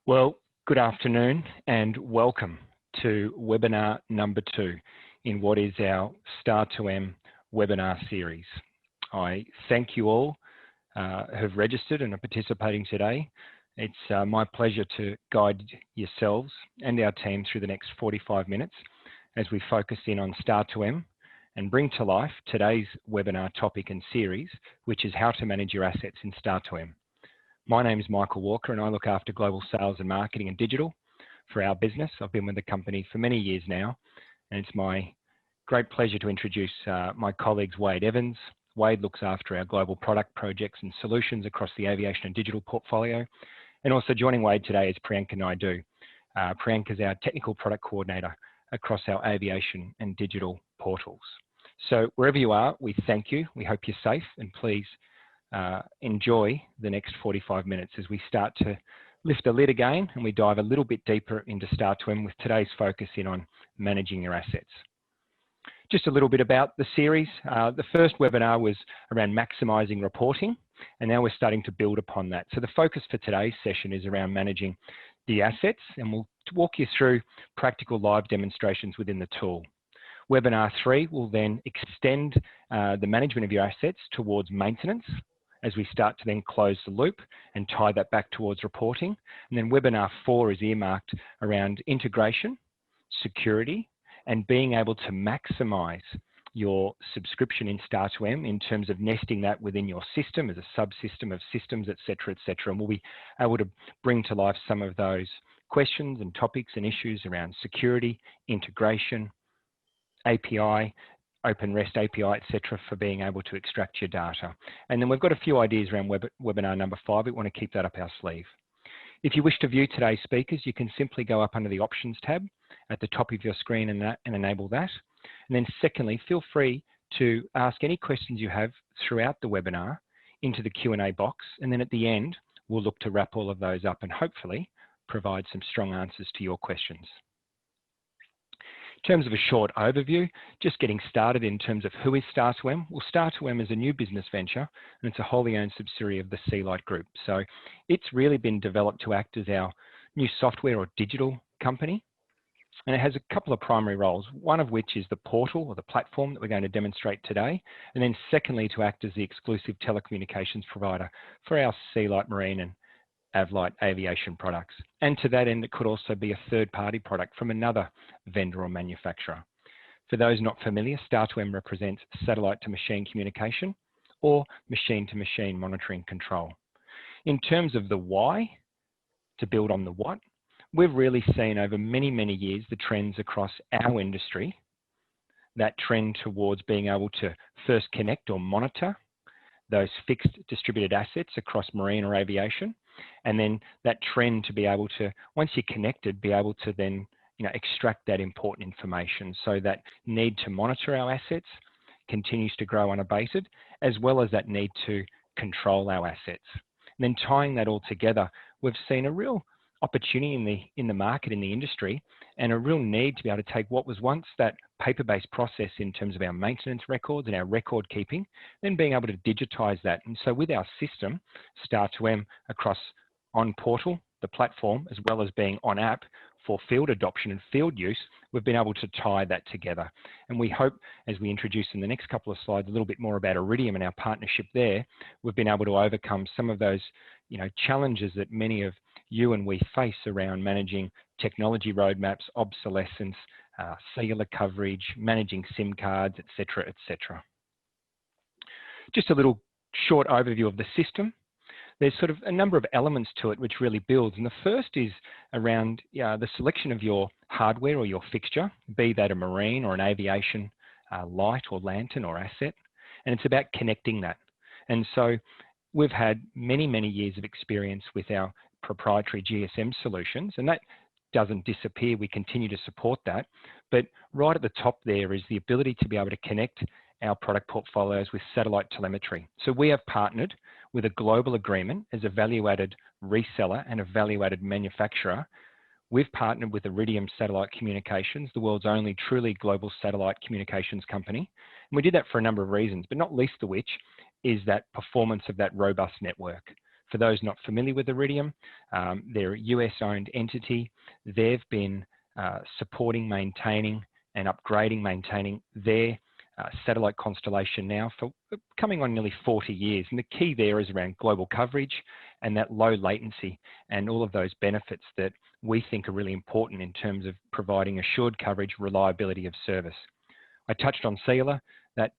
Well, good afternoon and welcome to webinar number 2 in what is our Star2M webinar series. I thank you all who have registered and are participating today. It's my pleasure to guide yourselves and our team through the next 45 minutes as we focus in on Star2M and bring to life today's webinar topic and series, which is how to manage your assets in Star2M. My name is Michael Walker and I look after global sales and marketing and digital for our business. I've been with the company for many years now, and it's my great pleasure to introduce my colleagues Wade Evans. Wade looks after our global product projects and solutions across the aviation and digital portfolio. And also joining Wade today is Priyanka Naidu. Priyanka is our technical product coordinator across our aviation and digital portals. So wherever you are, we thank you. We hope you're safe, and please enjoy the next 45 minutes as we start to lift the lid again and we dive a little bit deeper into Star2M with today's focus in on managing your assets. Just a little bit about the series. The first webinar was around maximising reporting, and now we're starting to build upon that. So the focus for today's session is around managing the assets, and we'll walk you through practical live demonstrations within the tool. Webinar 3 will then extend the management of your assets towards maintenance as we start to then close the loop and tie that back towards reporting. And then webinar 4 is earmarked around integration, security, and being able to maximize your subscription in Star2M in terms of nesting that within your system as a subsystem of systems, et cetera, et cetera. And we'll be able to bring to life some of those questions and topics and issues around security, integration, API, Open REST API, etc., for being able to extract your data. And then we've got a few ideas around webinar number 5. We want to keep that up our sleeve. If you wish to view today's speakers, you can simply go up under the Options tab at the top of your screen and enable that. And then secondly, feel free to ask any questions you have throughout the webinar into the Q&A box. And then at the end, we'll look to wrap all of those up and hopefully provide some strong answers to your questions. In terms of a short overview, just getting started in terms of who is Star2M. Well, Star2M is a new business venture and it's a wholly owned subsidiary of the Sealight Group. So it's really been developed to act as our new software or digital company. And it has a couple of primary roles, one of which is the portal or the platform that we're going to demonstrate today. And then secondly, to act as the exclusive telecommunications provider for our Sealight Marine and Avlight aviation products. And to that end, it could also be a third-party product from another vendor or manufacturer. For those not familiar, Star2M represents satellite-to-machine communication or machine-to-machine monitoring control. In terms of the why, to build on the what, we've really seen over many, many years the trends across our industry, that trend towards being able to first connect or monitor those fixed distributed assets across marine or aviation, and then that trend to be able to, once you're connected, be able to then extract that important information. So that need to monitor our assets continues to grow unabated, as well as that need to control our assets. And then tying that all together, we've seen a real opportunity in the market, in the industry, and a real need to be able to take what was once that paper-based process in terms of our maintenance records and our record keeping, then being able to digitize that. And so with our system, Star2M, across on portal, the platform, as well as being on app for field adoption and field use, we've been able to tie that together. And we hope, as we introduce in the next couple of slides a little bit more about Iridium and our partnership there, we've been able to overcome some of those challenges that many of you and we face around managing technology roadmaps, obsolescence, cellular coverage, managing SIM cards, et cetera, et cetera. Just a little short overview of the system. There's sort of a number of elements to it which really builds. And the first is around the selection of your hardware or your fixture, be that a marine or an aviation light or lantern or asset. And it's about connecting that. And so we've had many, many years of experience with our proprietary GSM solutions, and that doesn't disappear. We continue to support that. But right at the top there is the ability to be able to connect our product portfolios with satellite telemetry. So we have partnered with a global agreement as a value-added reseller and a value-added manufacturer. We've partnered with Iridium Satellite Communications, the world's only truly global satellite communications company. And we did that for a number of reasons, but not least of which is that performance of that robust network. For those not familiar with Iridium, they're a US-owned entity. They've been supporting, maintaining, and maintaining their satellite constellation now for coming on nearly 40 years. And the key there is around global coverage and that low latency and all of those benefits that we think are really important in terms of providing assured coverage, reliability of service. I touched on cellular, that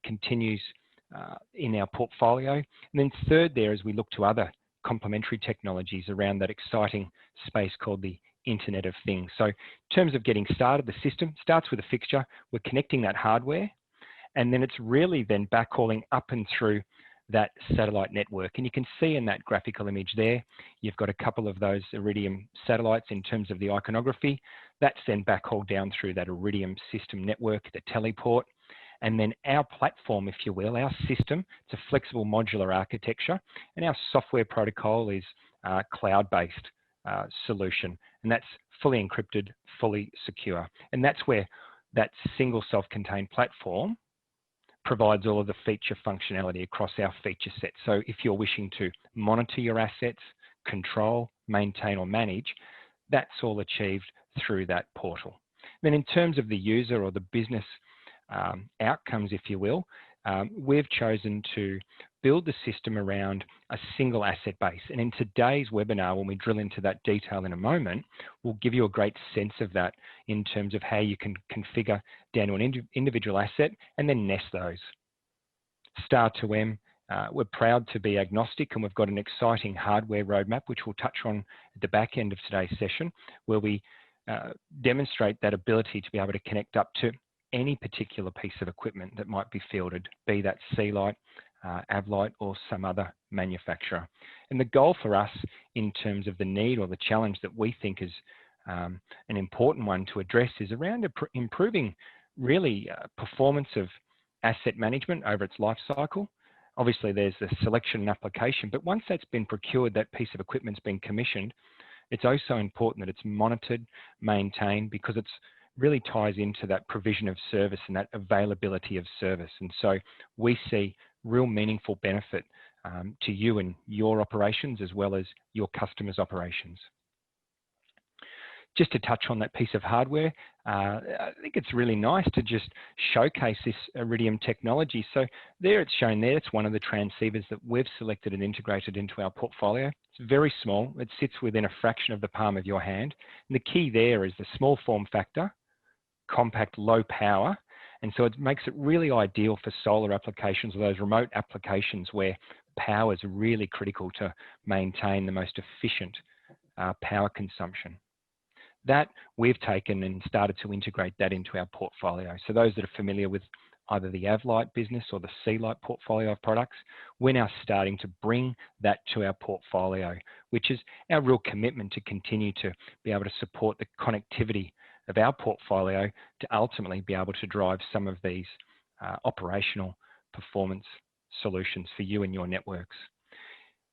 continues in our portfolio. And then third there, as we look to other complementary technologies around that exciting space called the Internet of Things. So in terms of getting started, the system starts with a fixture. We're connecting that hardware, and then it's really then backhauling up and through that satellite network. And you can see in that graphical image there, you've got a couple of those Iridium satellites in terms of the iconography. That's then backhauled down through that Iridium system network, the teleport. And then our platform, if you will, our system, it's a flexible modular architecture, and our software protocol is a cloud-based solution, and that's fully encrypted, fully secure. And that's where that single self-contained platform provides all of the feature functionality across our feature set. So if you're wishing to monitor your assets, control, maintain, or manage, that's all achieved through that portal. Then in terms of the user or the business outcomes, if you will, we've chosen to build the system around a single asset base. And in today's webinar, when we drill into that detail in a moment, we'll give you a great sense of that in terms of how you can configure down to an individual asset and then nest those. Star2M, we're proud to be agnostic, and we've got an exciting hardware roadmap, which we'll touch on at the back end of today's session, where we demonstrate that ability to be able to connect up to any particular piece of equipment that might be fielded, be that Sealight, Avlight, or some other manufacturer. And the goal for us in terms of the need or the challenge that we think is an important one to address is around improving really performance of asset management over its life cycle. Obviously there's the selection and application, but once that's been procured, that piece of equipment's been commissioned, it's also important that it's monitored, maintained, because it's really ties into that provision of service and that availability of service. And so we see real meaningful benefit to you and your operations as well as your customers' operations. Just to touch on that piece of hardware, I think it's really nice to just showcase this Iridium technology. So there it's shown there, it's one of the transceivers that we've selected and integrated into our portfolio. It's very small, it sits within a fraction of the palm of your hand. And the key there is the small form factor, compact, low power, and so it makes it really ideal for solar applications or those remote applications where power is really critical to maintain the most efficient power consumption. That we've taken and started to integrate that into our portfolio. So those that are familiar with either the Avlight business or the Sealight portfolio of products, we're now starting to bring that to our portfolio, which is our real commitment to continue to be able to support the connectivity of our portfolio to ultimately be able to drive some of these operational performance solutions for you and your networks.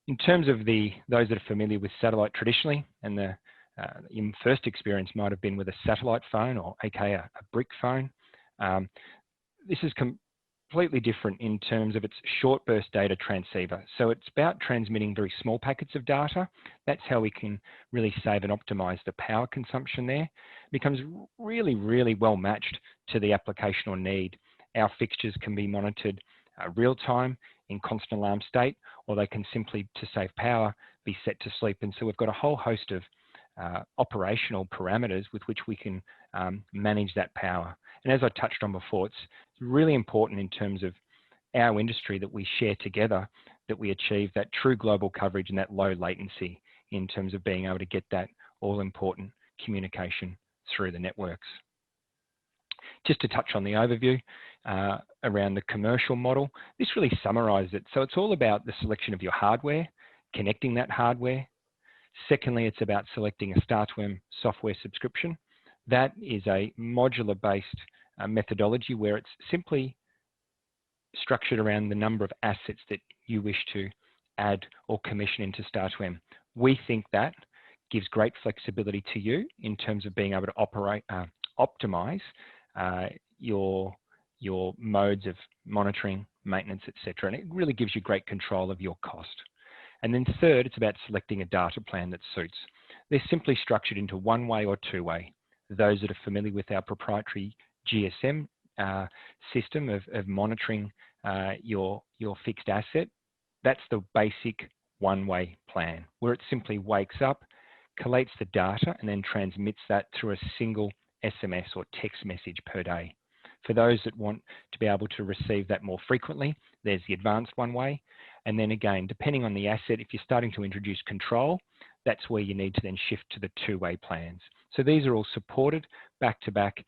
In terms of those that are familiar with satellite traditionally, and your first experience might have been with a satellite phone or aka a brick phone, this is completely different in terms of its short burst data transceiver. So it's about transmitting very small packets of data. That's how we can really save and optimize the power consumption there. It becomes really, really well matched to the application or need. Our fixtures can be monitored real time in constant alarm state, or they can simply, to save power, be set to sleep. And so we've got a whole host of operational parameters with which we can manage that power. And as I touched on before, it's really important in terms of our industry that we share together, that we achieve that true global coverage and that low latency in terms of being able to get that all-important communication through the networks. Just to touch on the overview around the commercial model, this really summarizes it. So it's all about the selection of your hardware, connecting that hardware. Secondly, it's about selecting a Star2M software subscription. That is a modular-based methodology where it's simply structured around the number of assets that you wish to add or commission into Star2M. We think that gives great flexibility to you in terms of being able to optimize your modes of monitoring, maintenance, etc. And it really gives you great control of your cost. And then third, it's about selecting a data plan that suits. They're simply structured into one-way or two-way. Those that are familiar with our proprietary GSM system of monitoring your fixed asset, that's the basic one-way plan, where it simply wakes up, collates the data, and then transmits that through a single SMS or text message per day. For those that want to be able to receive that more frequently, there's the advanced one-way. And then again, depending on the asset, if you're starting to introduce control, that's where you need to then shift to the two-way plans. So these are all supported back to back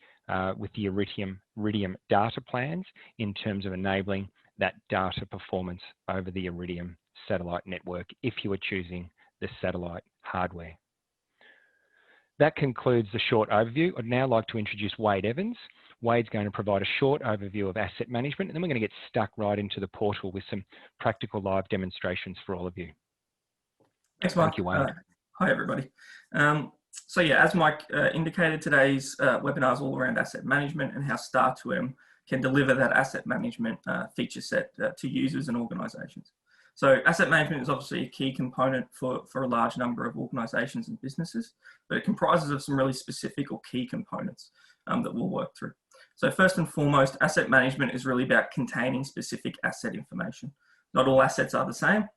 with the Iridium data plans in terms of enabling that data performance over the Iridium satellite network if you are choosing the satellite hardware. That concludes the short overview. I'd now like to introduce Wade Evans. Wade's going to provide a short overview of asset management, and then we're going to get stuck right into the portal with some practical live demonstrations for all of you. Thanks, Mike. Thank you, Wade. Hi, everybody. So yeah, as Mike indicated, today's webinar is all around asset management and how Star2M can deliver that asset management feature set to users and organizations. So asset management is obviously a key component for a large number of organizations and businesses, but it comprises of some really specific or key components that we'll work through. So first and foremost, asset management is really about containing specific asset information. Not all assets are the same,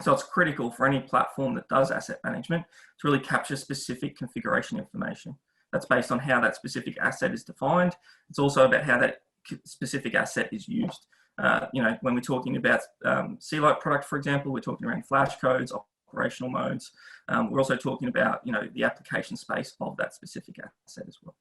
so it's critical for any platform that does asset management to really capture specific configuration information. That's based on how that specific asset is defined. It's also about how that specific asset is used. You know, when we're talking about C-Lite product, for example, we're talking around flash codes, operational modes. We're also talking about, you know, the application space of that specific asset as well.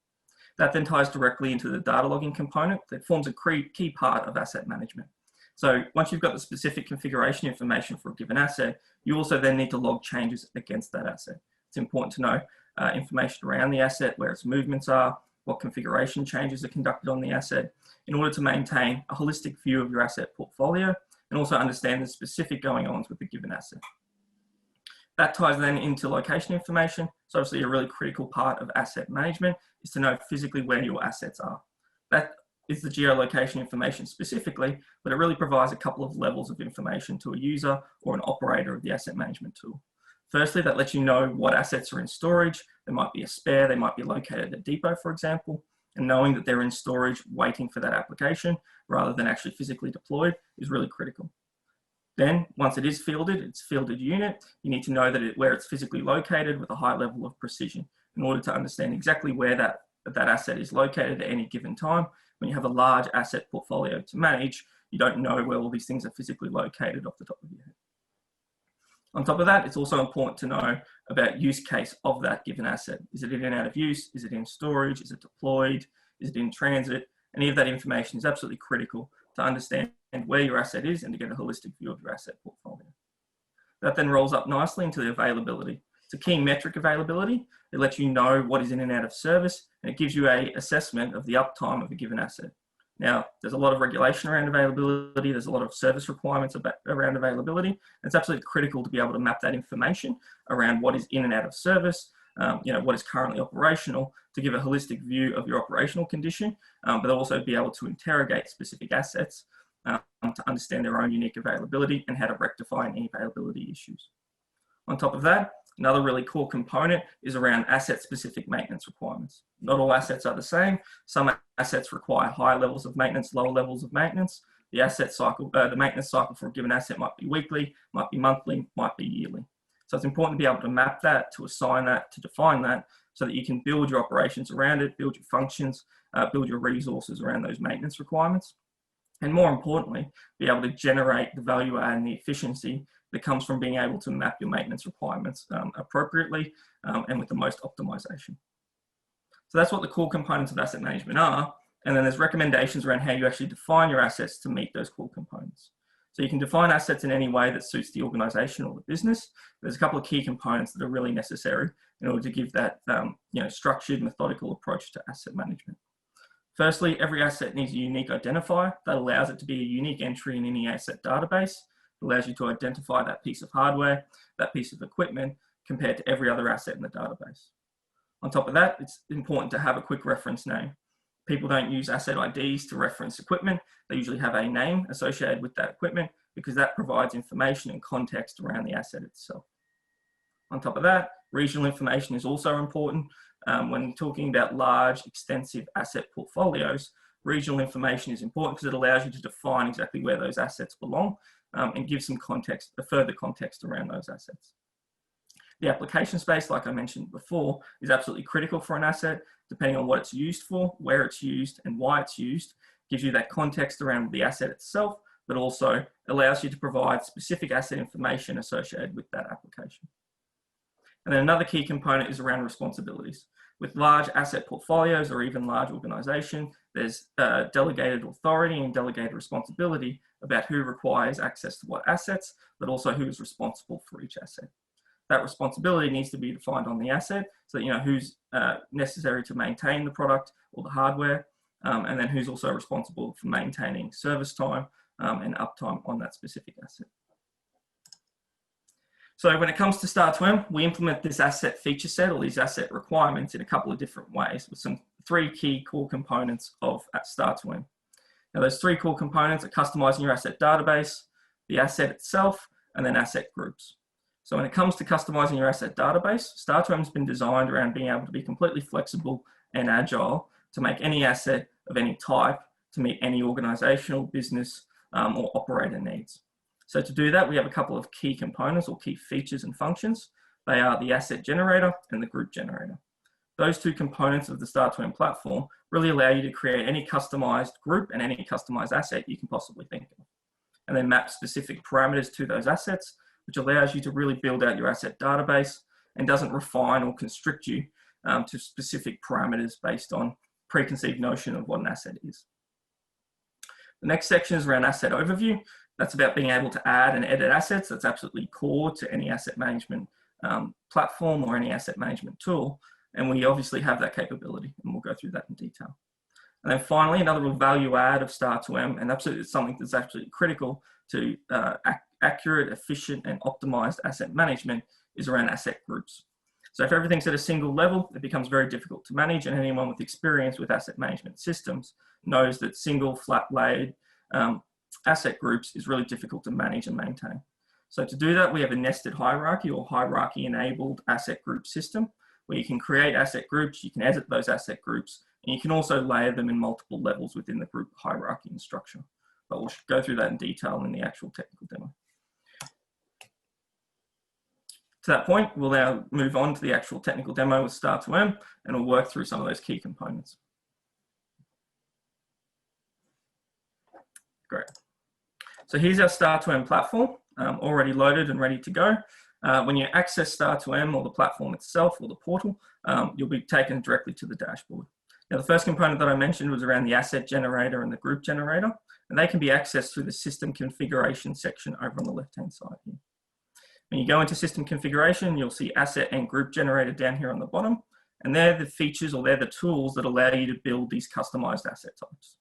That then ties directly into the data logging component that forms a key part of asset management. So once you've got the specific configuration information for a given asset, you also then need to log changes against that asset. It's important to know information around the asset, where its movements are, what configuration changes are conducted on the asset, in order to maintain a holistic view of your asset portfolio and also understand the specific going-ons with the given asset. That ties then into location information. So obviously a really critical part of asset management is to know physically where your assets are. That is the geolocation information specifically, but it really provides a couple of levels of information to a user or an operator of the asset management tool. Firstly, that lets you know what assets are in storage. There might be a spare, they might be located at a depot, for example, and knowing that they're in storage waiting for that application rather than actually physically deployed is really critical. Then, once it is fielded, it's fielded unit, you need to know that where it's physically located with a high level of precision in order to understand exactly where that asset is located at any given time. When you have a large asset portfolio to manage, you don't know where all these things are physically located off the top of your head. On top of that, it's also important to know about use case of that given asset. Is it in and out of use? Is it in storage? Is it deployed? Is it in transit? Any of that information is absolutely critical to understand where your asset is and to get a holistic view of your asset portfolio. That then rolls up nicely into the availability. It's a key metric, availability. It lets you know what is in and out of service, and it gives you an assessment of the uptime of a given asset. Now, there's a lot of regulation around availability. There's a lot of service requirements around availability. It's absolutely critical to be able to map that information around what is in and out of service, you know, what is currently operational, to give a holistic view of your operational condition, but also be able to interrogate specific assets to understand their own unique availability and how to rectify any availability issues. On top of that, another really core component is around asset-specific maintenance requirements. Not all assets are the same. Some assets require high levels of maintenance, lower levels of maintenance. The asset cycle, the maintenance cycle for a given asset might be weekly, might be monthly, might be yearly. So it's important to be able to map that, to assign that, to define that, so that you can build your operations around it, build your functions, build your resources around those maintenance requirements. And more importantly, be able to generate the value add and the efficiency that comes from being able to map your maintenance requirements appropriately and with the most optimization. So that's what the core components of asset management are. And then there's recommendations around how you actually define your assets to meet those core components. So you can define assets in any way that suits the organization or the business. There's a couple of key components that are really necessary in order to give that you know, structured, methodical approach to asset management. Firstly, every asset needs a unique identifier that allows it to be a unique entry in any asset database. It allows you to identify that piece of hardware, that piece of equipment, compared to every other asset in the database. On top of that, it's important to have a quick reference name. People don't use asset IDs to reference equipment. They usually have a name associated with that equipment, because that provides information and context around the asset itself. On top of that, regional information is also important. When talking about large, extensive asset portfolios, regional information is important because it allows you to define exactly where those assets belong and give some context, further context around those assets. The application space, like I mentioned before, is absolutely critical for an asset, depending on what it's used for, where it's used, and why it's used. Gives you that context around the asset itself, but also allows you to provide specific asset information associated with that application. And then another key component is around responsibilities. With large asset portfolios or even large organization, there's delegated authority and delegated responsibility about who requires access to what assets, but also who is responsible for each asset. That responsibility needs to be defined on the asset so that you know who's necessary to maintain the product or the hardware, and then who's also responsible for maintaining service time and uptime on that specific asset. So when it comes to Star2M, we implement this asset feature set or these asset requirements in a couple of different ways with some 3 key core components of Star2M. Now those 3 core components are customizing your asset database, the asset itself, and then asset groups. So when it comes to customizing your asset database, Star2M has been designed around being able to be completely flexible and agile to make any asset of any type to meet any organizational, business, or operator needs. So to do that, we have a couple of key components or key features and functions. They are the asset generator and the group generator. Those 2 components of the Star2M platform really allow you to create any customized group and any customized asset you can possibly think of, and then map specific parameters to those assets, which allows you to really build out your asset database and doesn't refine or constrict you to specific parameters based on preconceived notion of what an asset is. The next section is around asset overview. That's about being able to add and edit assets. That's absolutely core to any asset management platform or any asset management tool. And we obviously have that capability, and we'll go through that in detail. And then finally, another real value add of Star2M, and absolutely something that's absolutely critical to accurate, efficient, and optimized asset management, is around asset groups. So if everything's at a single level, it becomes very difficult to manage, and anyone with experience with asset management systems knows that single flat-layered asset groups is really difficult to manage and maintain. So to do that, we have a nested hierarchy or hierarchy-enabled asset group system where you can create asset groups, you can edit those asset groups, and you can also layer them in multiple levels within the group hierarchy and structure. But we'll go through that in detail in the actual technical demo. To that point, we'll now move on to the actual technical demo with Star2M, and we'll work through some of those key components. Great. So here's our Star2M platform, already loaded and ready to go. When you access Star2M or the platform itself or the portal, you'll be taken directly to the dashboard. Now, the first component that I mentioned was around the asset generator and the group generator, and they can be accessed through the system configuration section over on the left-hand side here. When you go into system configuration, you'll see asset and group generator down here on the bottom, and they're the features or they're the tools that allow you to build these customized asset types.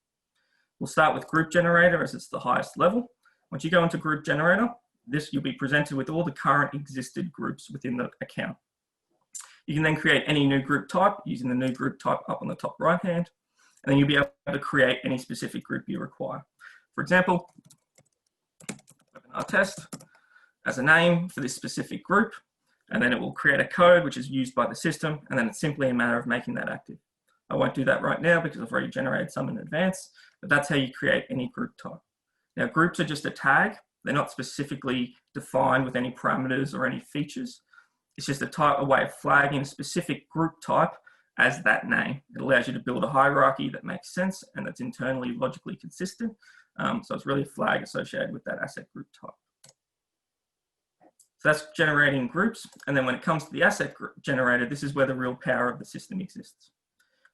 We'll start with group generator as it's the highest level. Once you go into group generator, you'll be presented with all the current existed groups within the account. You can then create any new group type using the new group type up on the top right hand, and then you'll be able to create any specific group you require. For example, webinar test as a name for this specific group, and then it will create a code which is used by the system, and then it's simply a matter of making that active. I won't do that right now because I've already generated some in advance, but that's how you create any group type. Now, groups are just a tag. They're not specifically defined with any parameters or any features. It's just a way of flagging a specific group type as that name. It allows you to build a hierarchy that makes sense and that's internally logically consistent. So it's really a flag associated with that asset group type. So that's generating groups. And then when it comes to the asset generator, this is where the real power of the system exists.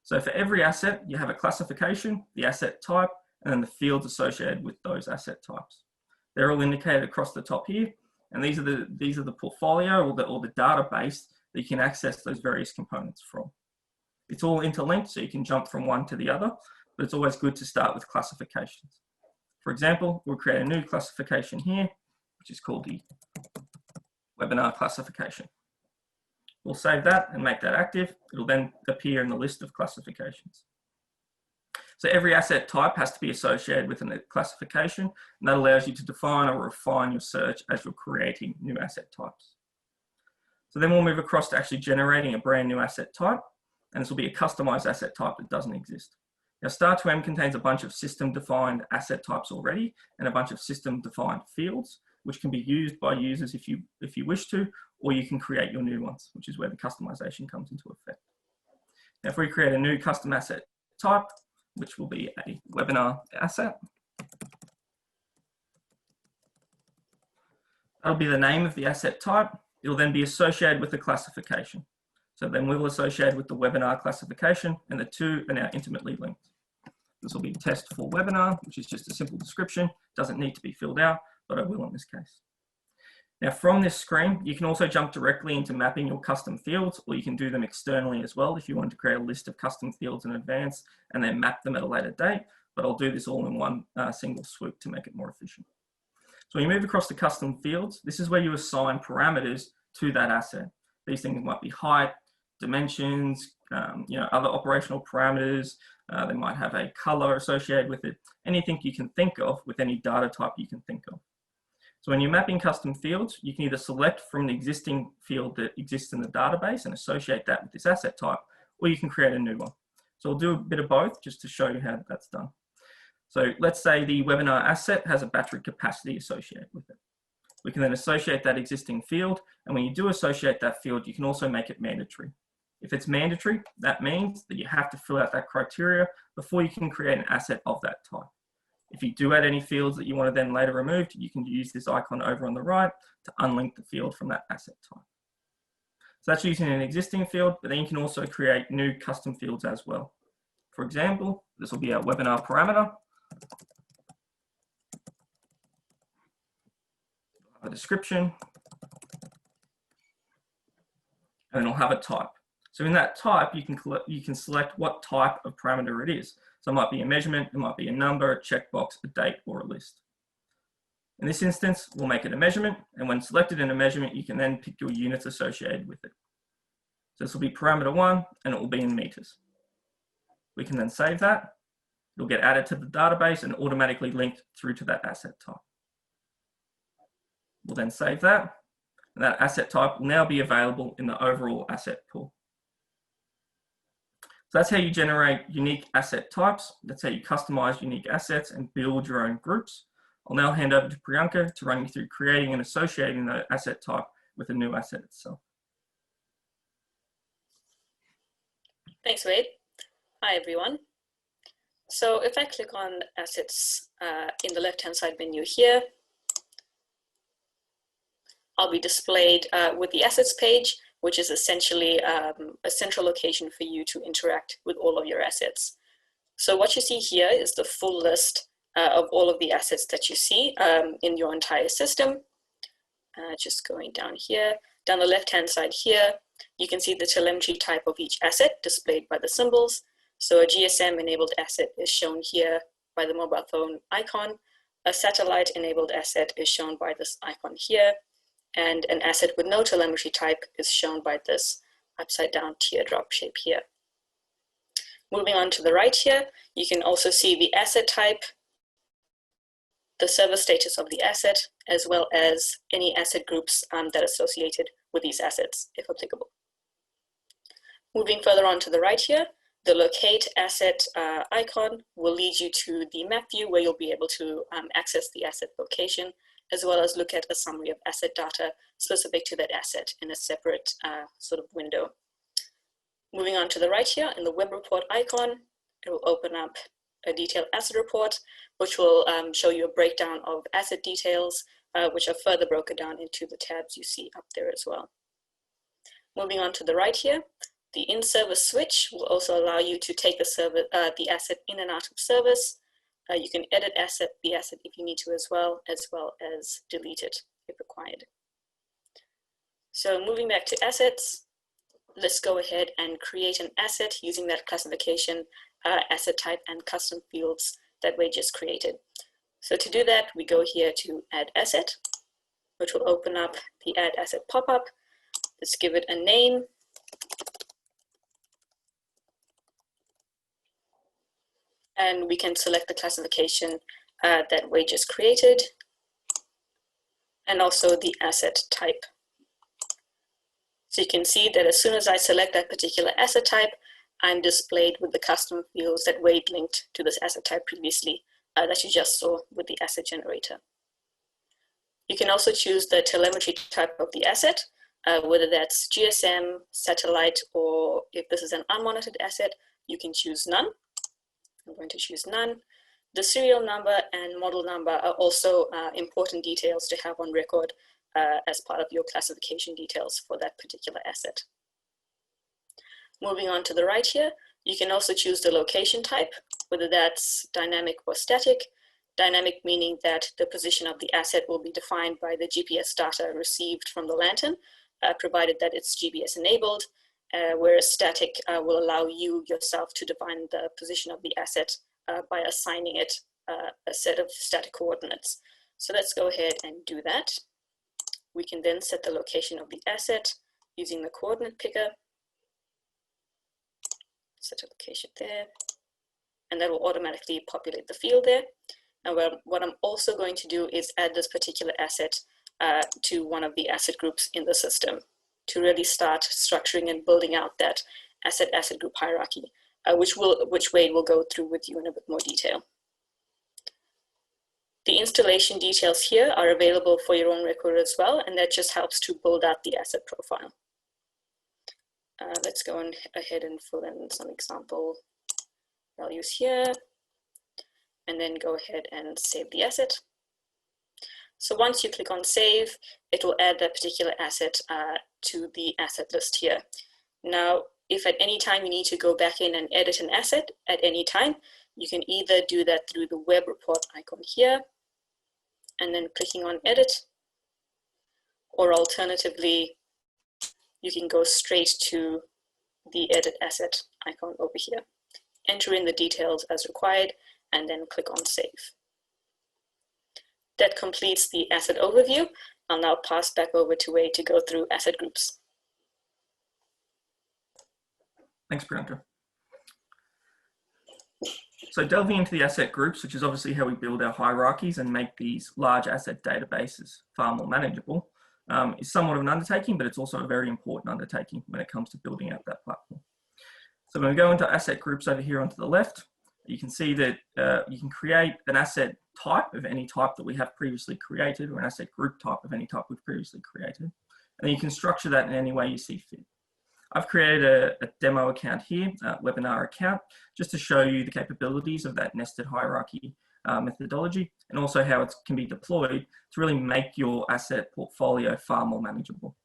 So for every asset, you have a classification, the asset type, and then the fields associated with those asset types. They're all indicated across the top here. And these are the portfolio or the database that you can access those various components from. It's all interlinked, so you can jump from one to the other, but it's always good to start with classifications. For example, we'll create a new classification here, which is called the webinar classification. We'll save that and make that active. It'll then appear in the list of classifications. So every asset type has to be associated with a classification, and that allows you to define or refine your search as you're creating new asset types. So then we'll move across to actually generating a brand new asset type, and this will be a customized asset type that doesn't exist. Now, Star2M contains a bunch of system-defined asset types already and a bunch of system-defined fields, which can be used by users if you wish to, or you can create your new ones, which is where the customization comes into effect. Now, if we create a new custom asset type, which will be a webinar asset, that'll be the name of the asset type. It'll then be associated with the classification. So then we'll associate with the webinar classification, and the two are now intimately linked. This will be test for webinar, which is just a simple description. Doesn't need to be filled out, but I will in this case. Now from this screen, you can also jump directly into mapping your custom fields, or you can do them externally as well if you want to create a list of custom fields in advance and then map them at a later date. But I'll do this all in one single swoop to make it more efficient. So when you move across to custom fields, this is where you assign parameters to that asset. These things might be height, dimensions, other operational parameters. They might have a color associated with it. Anything you can think of with any data type you can think of. So when you're mapping custom fields, you can either select from the existing field that exists in the database and associate that with this asset type, or you can create a new one. So I'll do a bit of both just to show you how that's done. So let's say the webinar asset has a battery capacity associated with it. We can then associate that existing field, and when you do associate that field, you can also make it mandatory. If it's mandatory, that means that you have to fill out that criteria before you can create an asset of that type. If you do add any fields that you want to then later remove, you can use this icon over on the right to unlink the field from that asset type. So that's using an existing field, but then you can also create new custom fields as well. For example, this will be our webinar parameter. A description, and then it'll have a type. So in that type, you can select what type of parameter it is. So it might be a measurement, it might be a number, a checkbox, a date, or a list. In this instance, we'll make it a measurement, and when selected in a measurement, you can then pick your units associated with it. So this will be parameter 1, and it will be in meters. We can then save that. It'll get added to the database and automatically linked through to that asset type. We'll then save that, and that asset type will now be available in the overall asset pool. So that's how you generate unique asset types. That's how you customize unique assets and build your own groups. I'll now hand over to Priyanka to run you through creating and associating the asset type with the new asset itself. Thanks, Wade. Hi, everyone. So if I click on assets in the left-hand side menu here, I'll be displayed with the assets page, which is essentially a central location for you to interact with all of your assets. So what you see here is the full list of all of the assets that you see in your entire system. Just going down here, down the left-hand side here, you can see the telemetry type of each asset displayed by the symbols. So a GSM-enabled asset is shown here by the mobile phone icon. A satellite-enabled asset is shown by this icon here. And an asset with no telemetry type is shown by this upside down teardrop shape here. Moving on to the right here, you can also see the asset type, the service status of the asset, as well as any asset groups that are associated with these assets, if applicable. Moving further on to the right here, the locate asset icon will lead you to the map view where you'll be able to access the asset location, as well as look at a summary of asset data specific to that asset in a separate sort of window. Moving on to the right here, in the web report icon, it will open up a detailed asset report, which will show you a breakdown of asset details, which are further broken down into the tabs you see up there as well. Moving on to the right here, the in-service switch will also allow you to take the asset in and out of service. You can edit the asset if you need to as well as delete it if required. So moving back to assets, let's go ahead and create an asset using that classification, asset type, and custom fields that we just created. So to do that, we go here to Add Asset, which will open up the Add Asset pop-up. Let's give it a name. and we can select the classification that we just created, and also the asset type. So you can see that as soon as I select that particular asset type, I'm displayed with the custom fields that Wade linked to this asset type previously that you just saw with the asset generator. You can also choose the telemetry type of the asset, whether that's GSM, satellite, or if this is an unmonitored asset, you can choose none. I'm going to choose none. The serial number and model number are also important details to have on record as part of your classification details for that particular asset. Moving on to the right here, you can also choose the location type, whether that's dynamic or static. Dynamic meaning that the position of the asset will be defined by the GPS data received from the lantern, provided that it's GPS enabled, whereas static will allow you yourself to define the position of the asset by assigning it a set of static coordinates. So let's go ahead and do that. We can then set the location of the asset using the coordinate picker. Set a location there, and that will automatically populate the field there. And what I'm also going to do is add this particular asset to one of the asset groups in the system to really start structuring and building out that asset group hierarchy, which Wade will go through with you in a bit more detail. The installation details here are available for your own record as well, and that just helps to build out the asset profile. Let's go ahead and fill in some example values here, and then go ahead and save the asset. So once you click on save, it will add that particular asset to the asset list here. Now, if at any time you need to go back in and edit an asset at any time, you can either do that through the web report icon here, and then clicking on edit, or alternatively, you can go straight to the edit asset icon over here. Enter in the details as required, and then click on save. That completes the asset overview. I'll now pass back over to Wade to go through asset groups. Thanks, Priyanka. So delving into the asset groups, which is obviously how we build our hierarchies and make these large asset databases far more manageable, is somewhat of an undertaking, but it's also a very important undertaking when it comes to building out that platform. So when we go into asset groups over here onto the left, you can see that you can create an asset type of any type that we have previously created, or an asset group type of any type we've previously created. And then you can structure that in any way you see fit. I've created a demo account here, a webinar account, just to show you the capabilities of that nested hierarchy methodology, and also how it can be deployed to really make your asset portfolio far more manageable.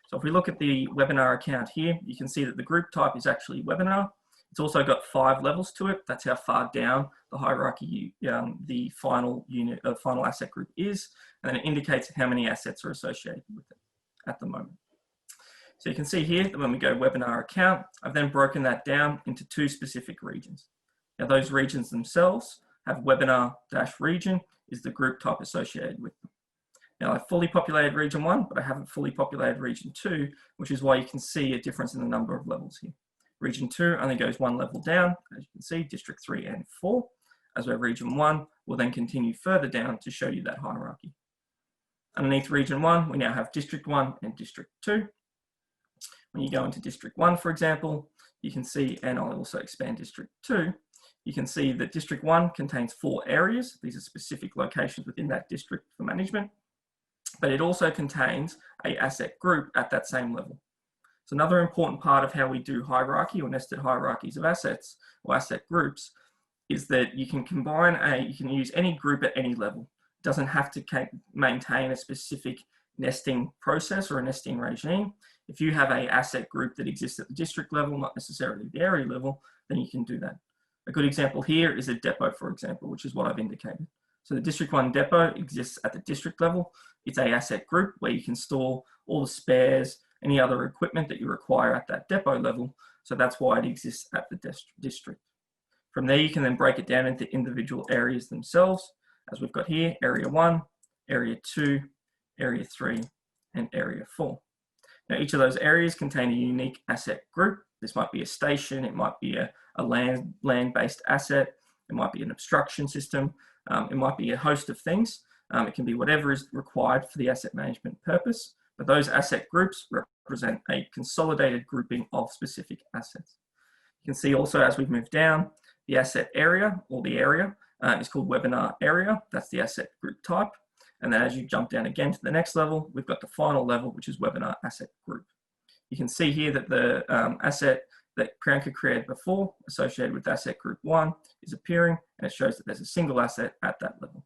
So if we look at the webinar account here, you can see that the group type is actually webinar. It's also got 5 levels to it. That's how far down the hierarchy the final unit, final asset group is, and then it indicates how many assets are associated with it at the moment. So you can see here that when we go webinar account, I've then broken that down into 2 specific regions. Now those regions themselves have webinar-region is the group type associated with them. Now I've fully populated region 1, but I haven't fully populated region 2, which is why you can see a difference in the number of levels here. Region 2 only goes 1 level down, as you can see, District 3 and 4, as where Region 1 will then continue further down to show you that hierarchy. Underneath Region 1, we now have District 1 and District 2. When you go into District 1, for example, you can see, and I'll also expand District 2, you can see that District 1 contains 4 areas. These are specific locations within that district for management, but it also contains an asset group at that same level. So another important part of how we do hierarchy or nested hierarchies of assets or asset groups is that you can you can use any group at any level. It doesn't have to maintain a specific nesting process or a nesting regime. If you have an asset group that exists at the district level, not necessarily the area level, then you can do that. A good example here is a depot, for example, which is what I've indicated. So the District 1 depot exists at the district level. It's an asset group where you can store all the spares, any other equipment that you require at that depot level. So that's why it exists at the district. From there, you can then break it down into individual areas themselves, as we've got here, Area 1, Area 2, Area 3, and Area 4. Now, each of those areas contain a unique asset group. This might be a station, it might be a land-based asset, it might be an obstruction system, it might be a host of things. It can be whatever is required for the asset management purpose, but those asset groups represent a consolidated grouping of specific assets. You can see also as we've moved down, the asset area, or the area, is called webinar area. That's the asset group type. And then as you jump down again to the next level, we've got the final level, which is webinar asset group. You can see here that the asset that Priyanka created before, associated with asset group 1, is appearing, and it shows that there's a single asset at that level.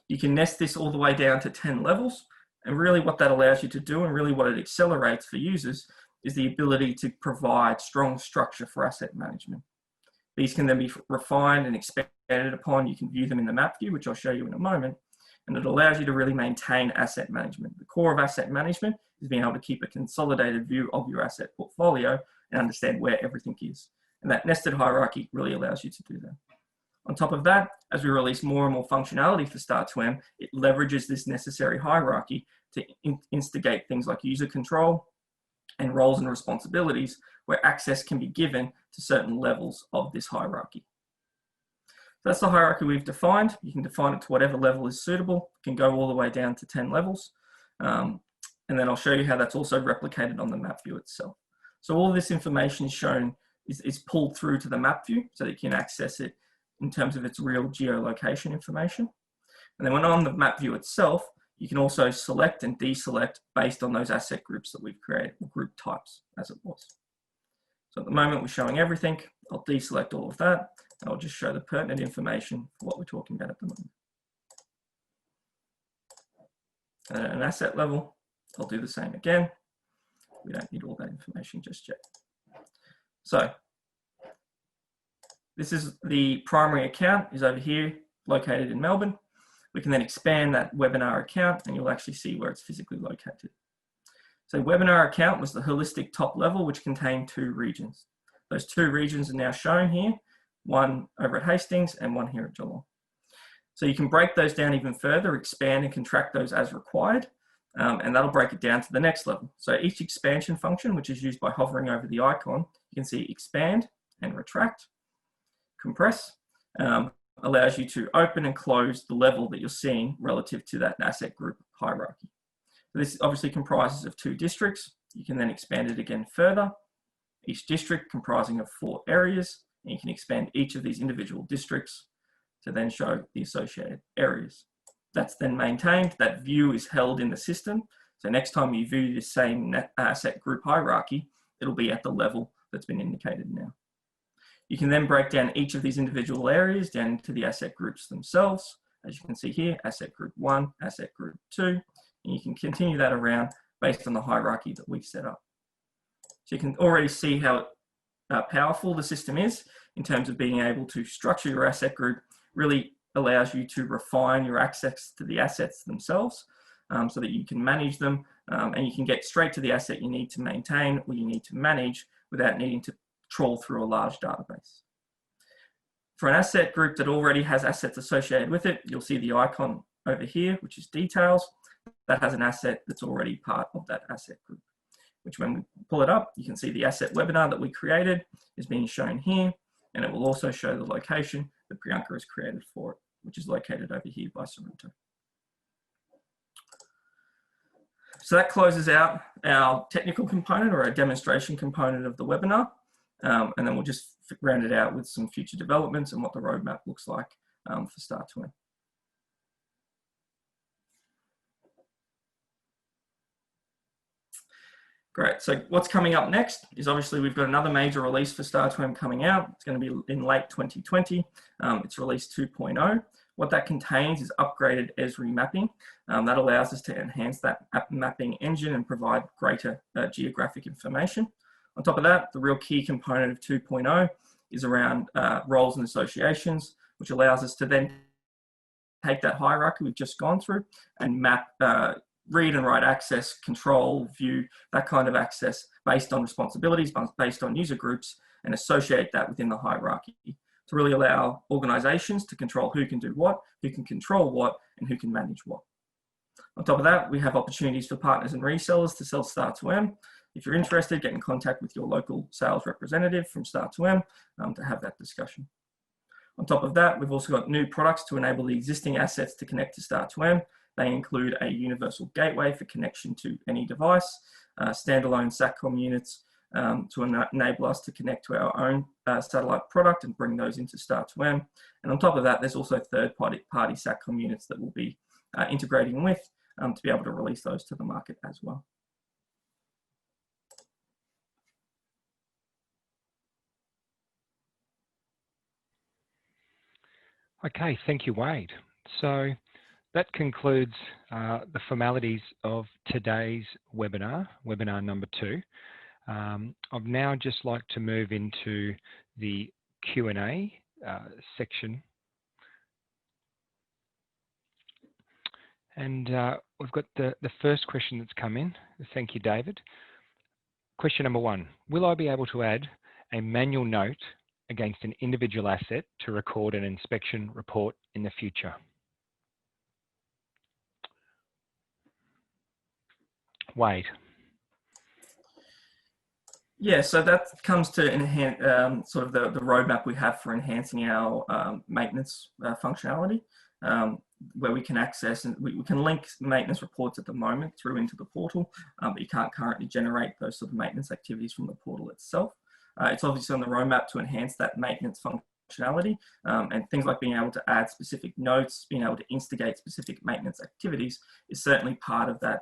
You can nest this all the way down to 10 levels, and really what that allows you to do, and really what it accelerates for users, is the ability to provide strong structure for asset management. These can then be refined and expanded upon. You can view them in the map view, which I'll show you in a moment, and it allows you to really maintain asset management. The core of asset management is being able to keep a consolidated view of your asset portfolio and understand where everything is. And that nested hierarchy really allows you to do that. On top of that, as we release more and more functionality for Star2M, it leverages this necessary hierarchy to instigate things like user control and roles and responsibilities where access can be given to certain levels of this hierarchy. So that's the hierarchy we've defined. You can define it to whatever level is suitable. It can go all the way down to 10 levels. And then I'll show you how that's also replicated on the map view itself. So all this information is shown, is pulled through to the map view so that you can access it in terms of its real geolocation information. And then when on the map view itself, you can also select and deselect based on those asset groups that we've created, or group types as it was. So at the moment we're showing everything. I'll deselect all of that, and I'll just show the pertinent information for what we're talking about at the moment. And at an asset level, I'll do the same again. We don't need all that information just yet. So this is the primary account, is over here, located in Melbourne. We can then expand that webinar account, and you'll actually see where it's physically located. So webinar account was the holistic top level, which contained 2 regions. Those 2 regions are now shown here, one over at Hastings and one here at Geelong. So you can break those down even further, expand and contract those as required, and that'll break it down to the next level. So each expansion function, which is used by hovering over the icon, you can see expand and retract, compress, allows you to open and close the level that you're seeing relative to that asset group hierarchy. So this obviously comprises of 2 districts. You can then expand it again further. Each district comprising of 4 areas, and you can expand each of these individual districts to then show the associated areas. That's then maintained. That view is held in the system. So next time you view the same asset group hierarchy, it'll be at the level that's been indicated now. You can then break down each of these individual areas down into the asset groups themselves. As you can see here, asset group 1, asset group 2, and you can continue that around based on the hierarchy that we've set up. So you can already see how powerful the system is in terms of being able to structure your asset group. Really allows you to refine your access to the assets themselves so that you can manage them and you can get straight to the asset you need to maintain or you need to manage without needing to trawl through a large database. For an asset group that already has assets associated with it, you'll see the icon over here, which is details, that has an asset that's already part of that asset group, which when we pull it up, you can see the asset webinar that we created is being shown here, and it will also show the location that Priyanka has created for it, which is located over here by Sorrento. So that closes out our technical component or our demonstration component of the webinar. And then we'll just round it out with some future developments and what the roadmap looks like for Star2M. Great, so what's coming up next is obviously we've got another major release for Star2M coming out. It's going to be in late 2020. It's release 2.0. What that contains is upgraded Esri mapping. That allows us to enhance that mapping engine and provide greater geographic information. On top of that, the real key component of 2.0 is around roles and associations, which allows us to then take that hierarchy we've just gone through and map read and write access, control, view, that kind of access based on responsibilities, based on user groups, and associate that within the hierarchy to really allow organizations to control who can do what, who can control what, and who can manage what. On top of that, we have opportunities for partners and resellers to sell Star2M. If you're interested, get in contact with your local sales representative from Star2M to have that discussion. On top of that, we've also got new products to enable the existing assets to connect to Star2M. They include a universal gateway for connection to any device, standalone SATCOM units to enable us to connect to our own satellite product and bring those into Star2M. And on top of that, there's also third-party SATCOM units that we'll be integrating with to be able to release those to the market as well. Okay, thank you, Wade. So that concludes the formalities of today's webinar, webinar number 2. I'd now just like to move into the Q&A section. And we've got the first question that's come in. Thank you, David. Question number 1, will I be able to add a manual note against an individual asset to record an inspection report in the future? Wade. Yeah, so that comes to enhance sort of the roadmap we have for enhancing our maintenance functionality, where we can access and we can link maintenance reports at the moment through into the portal, but you can't currently generate those sort of maintenance activities from the portal itself. It's obviously on the roadmap to enhance that maintenance functionality, and things like being able to add specific notes, being able to instigate specific maintenance activities is certainly part of that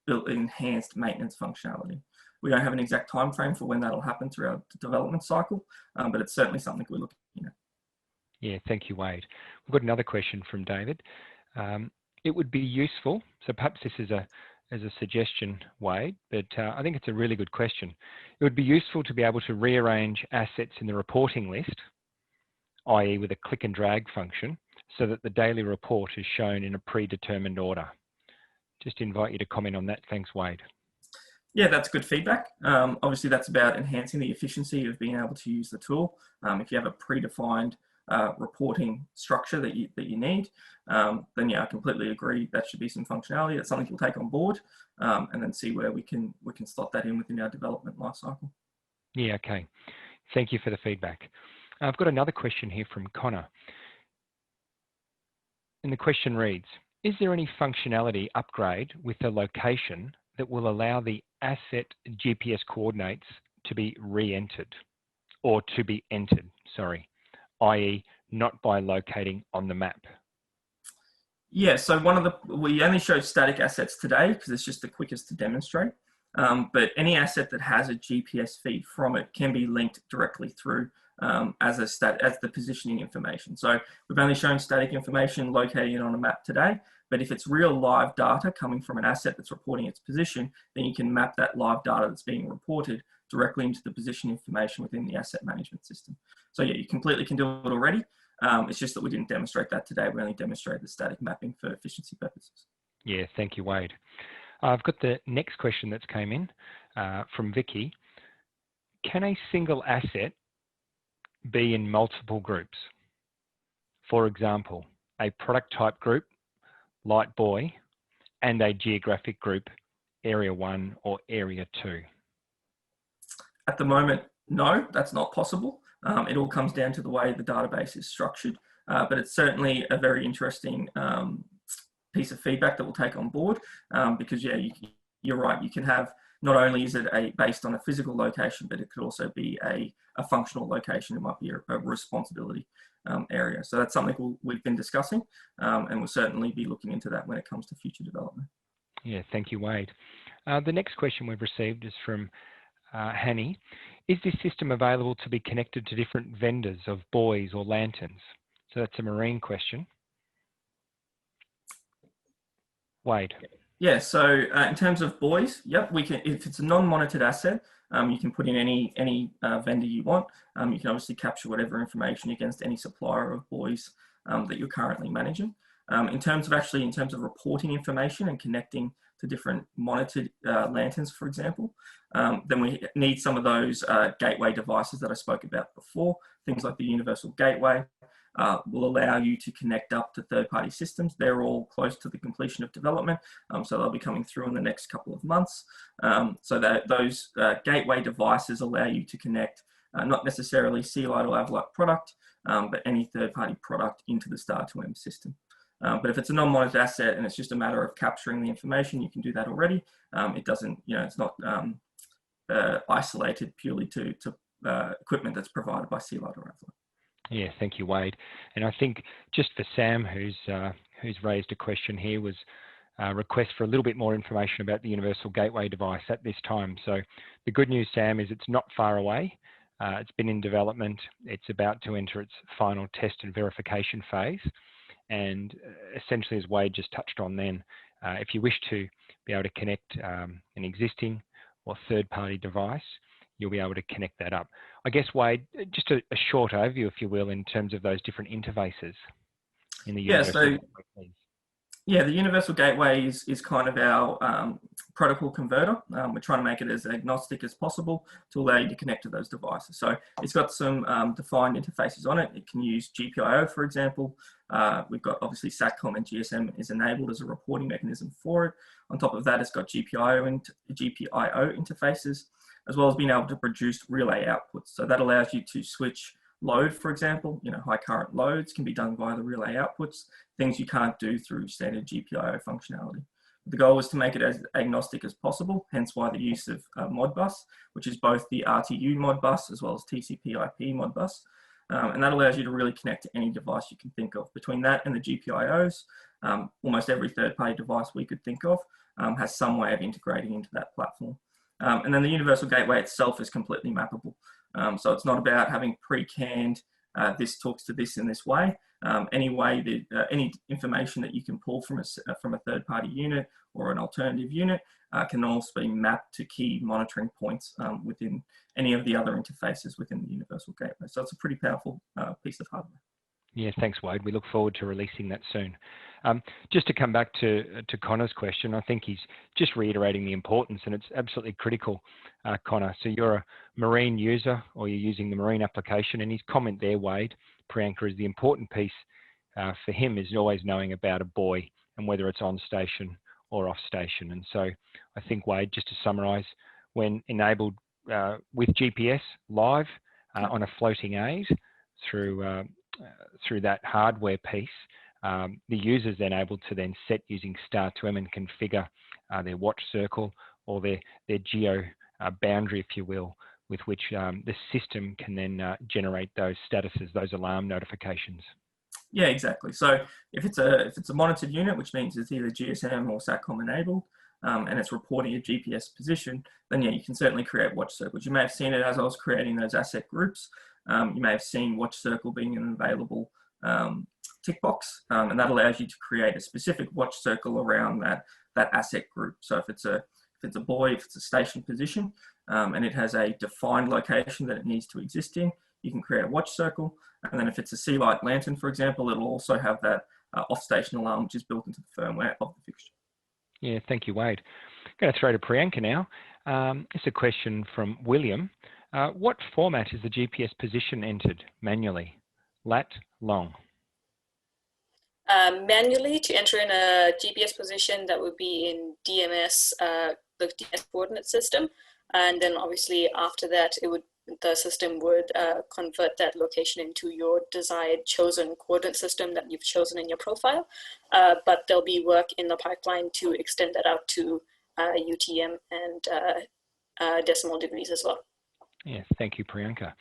built enhanced maintenance functionality. We don't have an exact time frame for when that'll happen throughout the development cycle, but it's certainly something we're looking at. Yeah, thank you, Wade. We've got another question from David. It would be useful, so perhaps this is a suggestion, Wade, but I think it's a really good question. It would be useful to be able to rearrange assets in the reporting list, i.e. with a click and drag function, so that the daily report is shown in a predetermined order. Just invite you to comment on that. Thanks, Wade. Yeah, that's good feedback. Obviously, that's about enhancing the efficiency of being able to use the tool. If you have a predefined reporting structure that you need, then yeah, I completely agree. That should be some functionality. That's something we'll take on board, and then see where we can slot that in within our development lifecycle. Yeah, okay. Thank you for the feedback. I've got another question here from Connor, and the question reads: is there any functionality upgrade with the location that will allow the asset GPS coordinates to be re-entered, or to be entered, sorry, i.e. not by locating on the map? Yeah, so we only show static assets today because it's just the quickest to demonstrate. But any asset that has a GPS feed from it can be linked directly through as the positioning information. So we've only shown static information locating it on a map today, but if it's real live data coming from an asset that's reporting its position, then you can map that live data that's being reported directly into the position information within the asset management system. So yeah, you completely can do it already. It's just that we didn't demonstrate that today. We only demonstrated the static mapping for efficiency purposes. Yeah, thank you, Wade. I've got the next question that's came in from Vicky. Can a single asset be in multiple groups? For example, a product type group, light boy, and a geographic group, area 1 or area 2. At the moment, no, that's not possible. It all comes down to the way the database is structured, but it's certainly a very interesting piece of feedback that we'll take on board, because yeah, you're right, you can have, not only is it based on a physical location, but it could also be a functional location. It might be a responsibility area. So that's something we've been discussing, and we'll certainly be looking into that when it comes to future development. Yeah, thank you, Wade. The next question we've received is from Hanny. Is this system available to be connected to different vendors of buoys or lanterns? So that's a marine question. Wade. Yeah, so in terms of buoys, yep, we can. If it's a non-monitored asset, you can put in any vendor you want. You can obviously capture whatever information against any supplier of buoys that you're currently managing. In terms of reporting information and connecting to different monitored lanterns, for example, then we need some of those gateway devices that I spoke about before. Things like the universal gateway will allow you to connect up to third-party systems. They're all close to the completion of development, so they'll be coming through in the next couple of months. So that those gateway devices allow you to connect not necessarily C-Lite or Avlite product, but any third-party product into the Star2M system. But if it's a non-monitored asset and it's just a matter of capturing the information, you can do that already. It doesn't, it's not isolated purely to equipment that's provided by C-Lite or Avlite. Yeah, thank you, Wade. And I think just for Sam, who's raised a question here, was a request for a little bit more information about the Universal Gateway device at this time. So the good news, Sam, is it's not far away. It's been in development. It's about to enter its final test and verification phase. And essentially, as Wade just touched on then, if you wish to be able to connect an existing or third-party device, you'll be able to connect that up. I guess, Wade, just a short overview, if you will, in terms of those different interfaces in the Universal Gateway. Yeah, the Universal Gateway is kind of our protocol converter. We're trying to make it as agnostic as possible to allow you to connect to those devices. So it's got some defined interfaces on it. It can use GPIO, for example. We've got obviously SATCOM and GSM is enabled as a reporting mechanism for it. On top of that, it's got GPIO interfaces, as well as being able to produce relay outputs. So that allows you to switch load, for example, high current loads can be done via the relay outputs, things you can't do through standard GPIO functionality. The goal is to make it as agnostic as possible, hence why the use of Modbus, which is both the RTU Modbus as well as TCP/IP Modbus. And that allows you to really connect to any device you can think of. Between that and the GPIOs, almost every third-party device we could think of has some way of integrating into that platform. And then the Universal Gateway itself is completely mappable. So it's not about having pre-canned, this talks to this in this way. Any information that you can pull from a third-party unit or an alternative unit can also be mapped to key monitoring points within any of the other interfaces within the Universal Gateway. So it's a pretty powerful piece of hardware. Yeah, thanks, Wade. We look forward to releasing that soon. Just to come back to Connor's question, I think he's just reiterating the importance, and it's absolutely critical, Connor. So you're a marine user, or you're using the marine application, and his comment there, Wade, Priyanka, is the important piece for him is always knowing about a buoy and whether it's on station or off station. And so I think, Wade, just to summarize, when enabled with GPS live on a floating aid through that hardware piece, the user is then able to then set using Star2M and configure their watch circle or their geo boundary, if you will, with which the system can then generate those statuses, those alarm notifications. Yeah, exactly. So if it's a monitored unit, which means it's either GSM or SATCOM enabled, and it's reporting a GPS position, then yeah, you can certainly create watch circles. You may have seen it as I was creating those asset groups. You may have seen watch circle being an available tick box, and that allows you to create a specific watch circle around that asset group. So if it's a buoy, if it's a station position, and it has a defined location that it needs to exist in, you can create a watch circle. And then if it's a C-Lite lantern, for example, it'll also have that off-station alarm, which is built into the firmware of the fixture. Yeah, thank you, Wade. I'm going to throw to Priyanka now. It's a question from William. What format is the GPS position entered manually? Lat, long? Manually, to enter in a GPS position, that would be in DMS, the DMS coordinate system. And then obviously after that, the system would convert that location into your desired chosen coordinate system that you've chosen in your profile. But there'll be work in the pipeline to extend that out to UTM and decimal degrees as well. Yeah, thank you, Priyanka.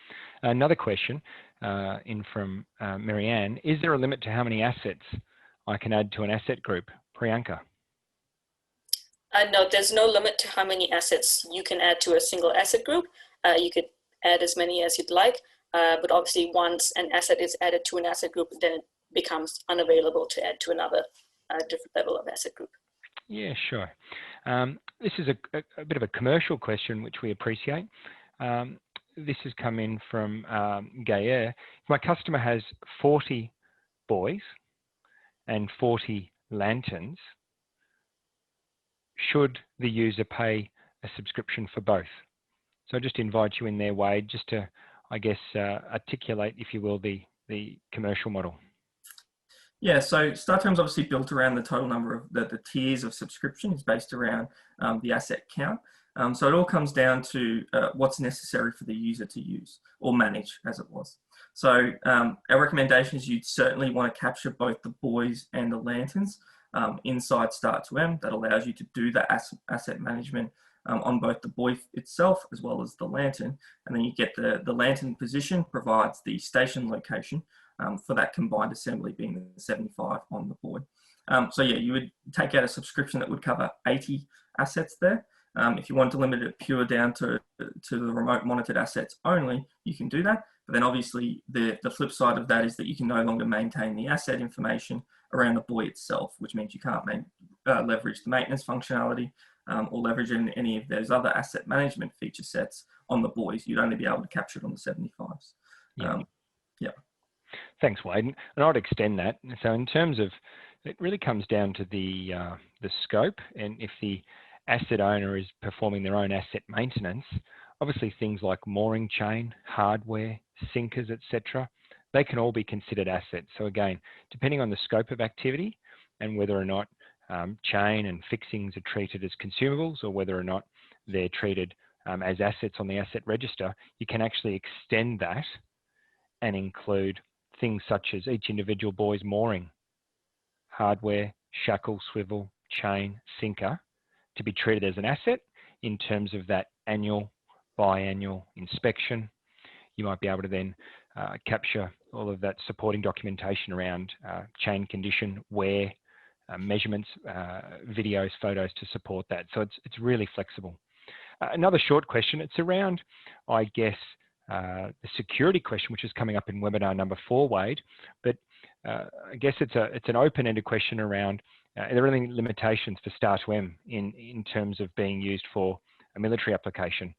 Another question in from Marianne. Is there a limit to how many assets I can add to an asset group? Priyanka. No, there's no limit to how many assets you can add to a single asset group. You could add as many as you'd like, but obviously once an asset is added to an asset group, then it becomes unavailable to add to another different level of asset group. Yeah, sure. This is a bit of a commercial question, which we appreciate. This has come in from Gayer. If my customer has 40 buoys and 40 lanterns, should the user pay a subscription for both? So I just invite you in there, Wade, just to, I guess, articulate, if you will, the commercial model. Yeah, so Star2M is obviously built around the total number of the tiers of subscription is based around the asset count. So it all comes down to what's necessary for the user to use or manage, as it was. So our recommendation is you'd certainly want to capture both the buoys and the lanterns inside Star2M. That allows you to do the asset management on both the buoy itself as well as the lantern. And then you get the lantern position provides the station location for that combined assembly being the 75 on the buoy. So yeah, you would take out a subscription that would cover 80 assets there. If you want to limit it pure down to the remote monitored assets only, you can do that. But then obviously the flip side of that is that you can no longer maintain the asset information around the buoy itself, which means you can't leverage the maintenance functionality or leverage any of those other asset management feature sets on the buoys. You'd only be able to capture it on the 75s. Yeah. Thanks, Wade. And I'd extend that. So in terms of, it really comes down to the scope, and if the asset owner is performing their own asset maintenance, obviously things like mooring chain, hardware, sinkers, etc., they can all be considered assets. So again, depending on the scope of activity and whether or not chain and fixings are treated as consumables or whether or not they're treated as assets on the asset register, you can actually extend that and include things such as each individual buoy's mooring, hardware, shackle, swivel, chain, sinker, to be treated as an asset in terms of that annual, biannual inspection. You might be able to then capture all of that supporting documentation around chain condition, wear, measurements, videos, photos to support that. So it's really flexible. Another short question, it's around, I guess, the security question, which is coming up in webinar number 4, Wade, but I guess it's an open-ended question around, are there any limitations for Star2M in terms of being used for a military application?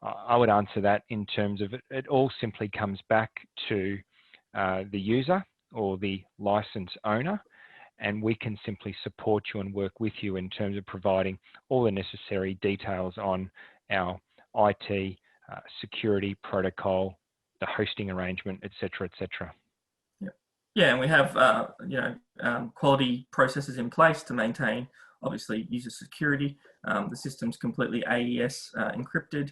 I would answer that in terms of it all simply comes back to the user or the license owner, and we can simply support you and work with you in terms of providing all the necessary details on our IT, security protocol, the hosting arrangement, etc., etc. Yeah, and we have quality processes in place to maintain obviously user security. The system's completely AES encrypted,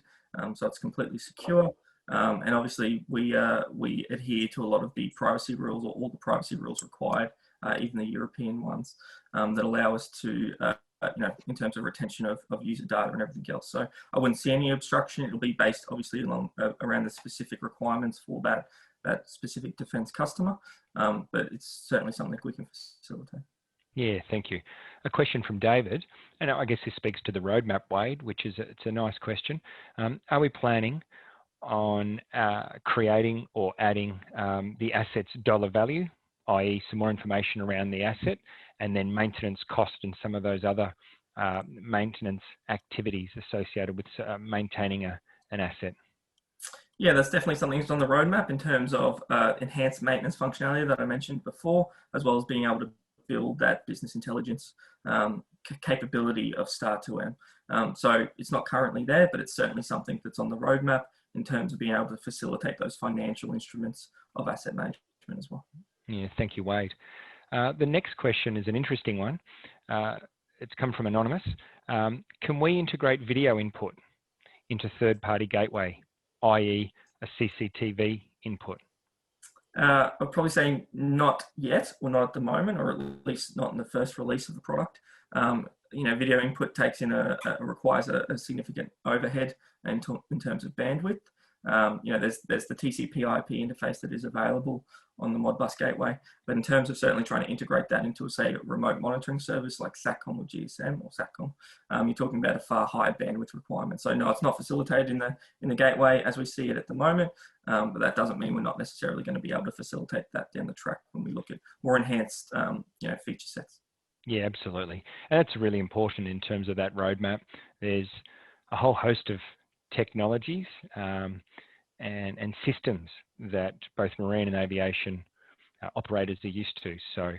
so it's completely secure. And obviously we adhere to a lot of the privacy rules, or all the privacy rules required, even the European ones, that allow us to in terms of retention of user data and everything else. So I wouldn't see any obstruction. It'll be based obviously around the specific requirements for that specific defense customer, but it's certainly something we can facilitate. Yeah, thank you. A question from David, and I guess this speaks to the roadmap, Wade, which is it's a nice question. Are we planning on creating or adding the asset's dollar value, i.e. some more information around the asset, and then maintenance cost and some of those other maintenance activities associated with maintaining an asset? Yeah, that's definitely something that's on the roadmap in terms of enhanced maintenance functionality that I mentioned before, as well as being able to build that business intelligence capability of Star2M. So it's not currently there, but it's certainly something that's on the roadmap in terms of being able to facilitate those financial instruments of asset management as well. Yeah, thank you, Wade. The next question is an interesting one. It's come from Anonymous. Can we integrate video input into third-party gateway, i.e. a CCTV input? I'm probably saying not yet, or not at the moment, or at least not in the first release of the product. Video input requires a significant overhead in terms of bandwidth. There's the TCP/IP interface that is available on the Modbus gateway, but in terms of certainly trying to integrate that into, say, a remote monitoring service like SATCOM or GSM or SATCOM, you're talking about a far higher bandwidth requirement. So no, it's not facilitated in the gateway as we see it at the moment, but that doesn't mean we're not necessarily going to be able to facilitate that down the track when we look at more enhanced feature sets. Yeah, absolutely. And that's really important in terms of that roadmap. There's a whole host of technologies and systems that both marine and aviation operators are used to. So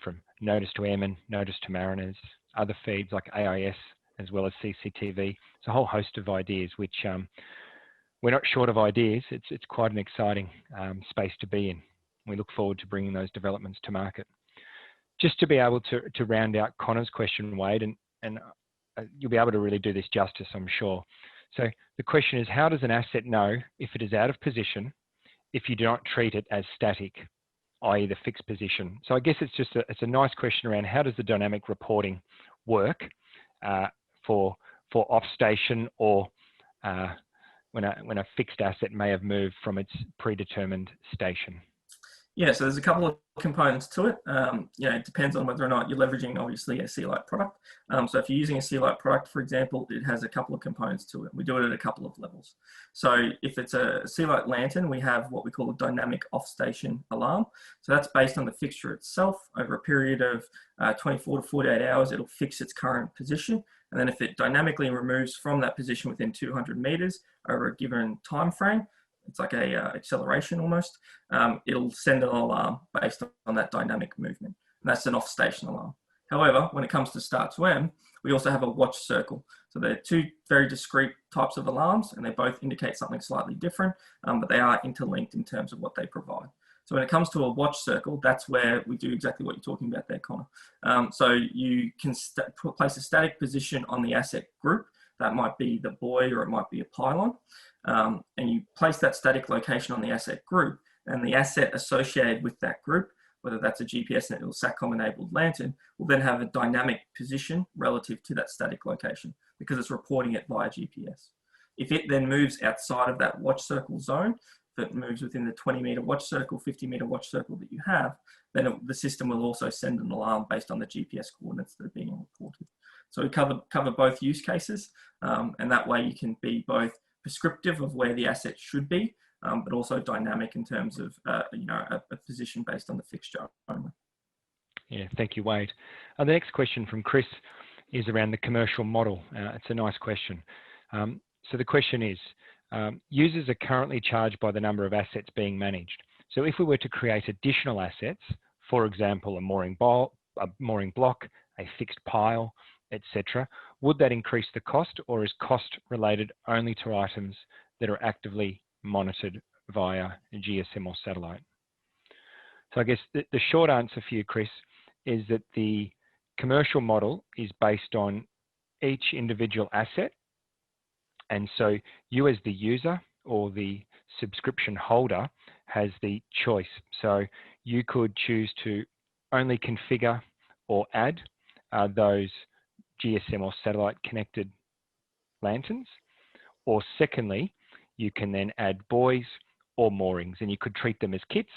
from notice to airmen, notice to mariners, other feeds like AIS, as well as CCTV. It's a whole host of ideas, which we're not short of ideas. It's quite an exciting space to be in. We look forward to bringing those developments to market. Just to be able to round out Connor's question, Wade, and you'll be able to really do this justice, I'm sure. So the question is, how does an asset know if it is out of position if you do not treat it as static, i.e. the fixed position? So I guess it's a nice question around how does the dynamic reporting work for off station, or when a fixed asset may have moved from its predetermined station. Yeah, so there's a couple of components to it. It depends on whether or not you're leveraging, obviously, a C-Light product. So if you're using a C-Light product, for example, it has a couple of components to it. We do it at a couple of levels. So if it's a C-Light lantern, we have what we call a dynamic off-station alarm. So that's based on the fixture itself. Over a period of 24 to 48 hours, it'll fix its current position. And then if it dynamically removes from that position within 200 meters over a given time frame, it's like a acceleration almost, it'll send an alarm based on that dynamic movement. And that's an off-station alarm. However, when it comes to Star2M, we also have a watch circle. So they're two very discrete types of alarms, and they both indicate something slightly different, but they are interlinked in terms of what they provide. So when it comes to a watch circle, that's where we do exactly what you're talking about there, Connor. So you can place a static position on the asset group. That might be the buoy, or it might be a pylon. And you place that static location on the asset group, and the asset associated with that group, whether that's a GPS or SATCOM enabled lantern, will then have a dynamic position relative to that static location because it's reporting it via GPS. If it then moves outside of that watch circle zone, if it moves within the 20-meter watch circle, 50-meter watch circle that you have, then the system will also send an alarm based on the GPS coordinates that are being reported. So we cover both use cases, and that way you can be both prescriptive of where the asset should be, but also dynamic in terms of a position based on the fixture only. Yeah, thank you, Wade. The next question from Chris is around the commercial model. It's a nice question. So the question is, users are currently charged by the number of assets being managed. So if we were to create additional assets, for example, a mooring block, a fixed pile, etc., would that increase the cost, or is cost related only to items that are actively monitored via GSM or satellite? So I guess the short answer for you, Chris, is that the commercial model is based on each individual asset. And so you as the user or the subscription holder has the choice. So you could choose to only configure or add those GSM or satellite connected lanterns, or secondly, you can then add buoys or moorings, and you could treat them as kits,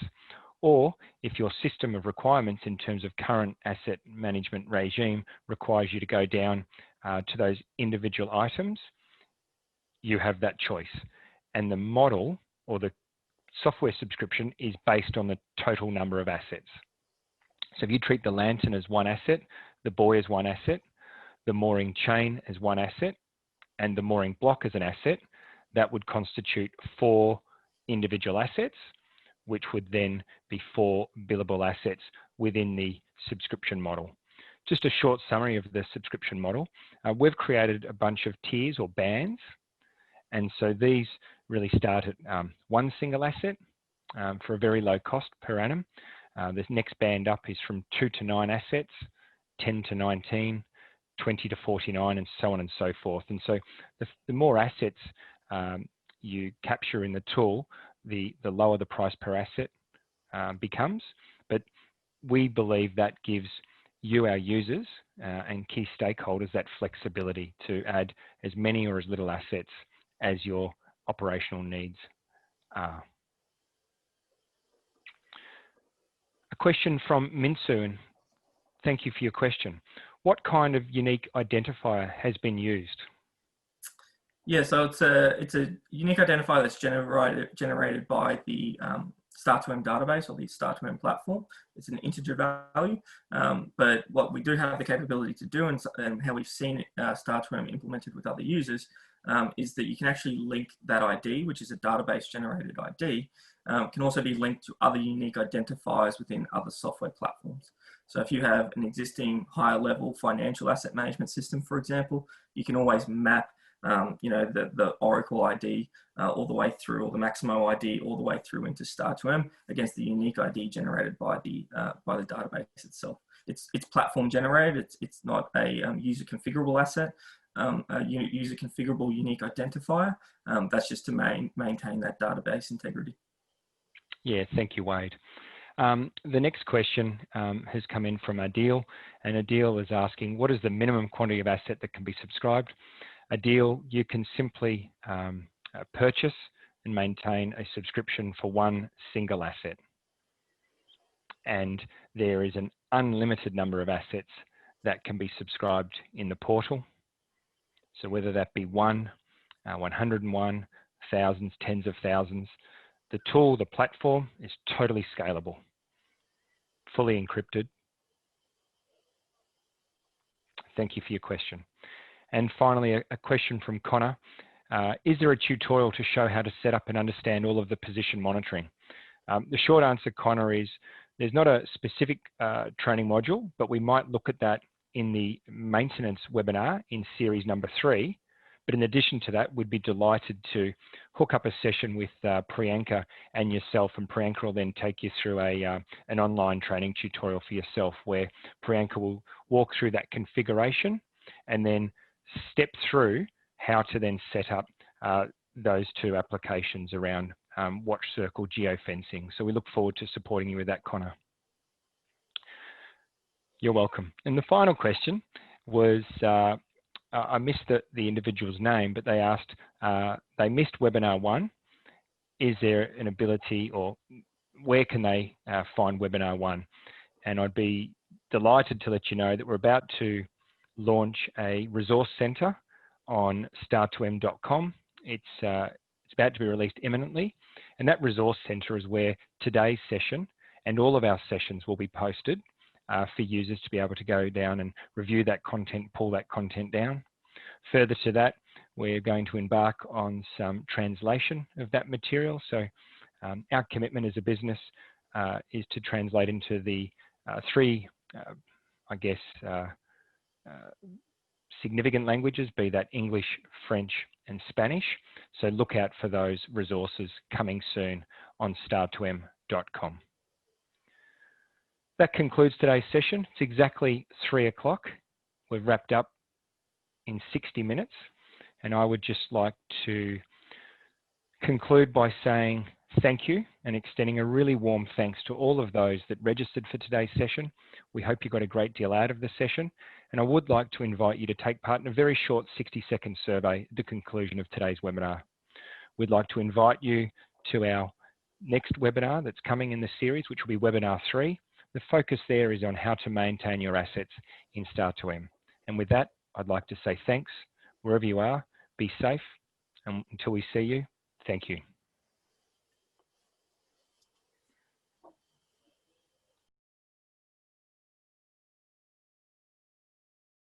or if your system of requirements in terms of current asset management regime requires you to go down to those individual items, you have that choice. And the model or the software subscription is based on the total number of assets. So if you treat the lantern as one asset, the buoy as one asset, the mooring chain as one asset, and the mooring block as an asset, that would constitute 4 individual assets, which would then be 4 billable assets within the subscription model. Just a short summary of the subscription model. We've created a bunch of tiers or bands, and so these really start at 1 single asset for a very low cost per annum. The next band up is from 2 to 9 assets, 10 to 19, 20 to 49, and so on and so forth. And so the more assets you capture in the tool, the lower the price per asset becomes. But we believe that gives you, our users, and key stakeholders that flexibility to add as many or as little assets as your operational needs are. A question from Minsu, and thank you for your question. What kind of unique identifier has been used? Yeah, so it's a unique identifier that's generated by the Star2M database or the Star2M platform. It's an integer value, but what we do have the capability to do, and how we've seen Star2M implemented with other users, is that you can actually link that ID, which is a database generated ID, can also be linked to other unique identifiers within other software platforms. So if you have an existing higher level financial asset management system, for example, you can always map the Oracle ID all the way through, or the Maximo ID all the way through into Star2M against the unique ID generated by the database itself. it's platform generated. It's not a user configurable asset, a user configurable unique identifier. That's just to maintain that database integrity. Yeah, thank you, Wade. The next question has come in from Adil, and Adil is asking, what is the minimum quantity of asset that can be subscribed? Adil, you can simply purchase and maintain a subscription for one single asset. And there is an unlimited number of assets that can be subscribed in the portal. So whether that be 1, 101, thousands, tens of thousands, the tool, the platform is totally scalable, fully encrypted. Thank you for your question. And finally, a question from Connor. Is there a tutorial to show how to set up and understand all of the position monitoring? The short answer, Connor, is there's not a specific training module, but we might look at that in the maintenance webinar in series number 3. But in addition to that, we'd be delighted to hook up a session with Priyanka and yourself, and Priyanka will then take you through an online training tutorial for yourself, where Priyanka will walk through that configuration and then step through how to then set up those 2 applications around watch circle geofencing. So we look forward to supporting you with that, Connor. You're welcome. And the final question was, I missed the individual's name, but they asked, they missed webinar 1. Is there an ability, or where can they find webinar 1? And I'd be delighted to let you know that we're about to launch a resource center on star2m.com. It's about to be released imminently. And that resource center is where today's session and all of our sessions will be posted for users to be able to go down and review that content, pull that content down. Further to that, we're going to embark on some translation of that material. So our commitment as a business is to translate into the 3, I guess, significant languages, be that English, French, and Spanish. So look out for those resources coming soon on star2m.com. That concludes today's session. It's exactly 3 o'clock. We've wrapped up in 60 minutes. And I would just like to conclude by saying thank you and extending a really warm thanks to all of those that registered for today's session. We hope you got a great deal out of the session. And I would like to invite you to take part in a very short 60-second survey at the conclusion of today's webinar. We'd like to invite you to our next webinar that's coming in the series, which will be webinar 3. The focus there is on how to maintain your assets in Star2M. And with that, I'd like to say thanks wherever you are. Be safe. And until we see you, thank you.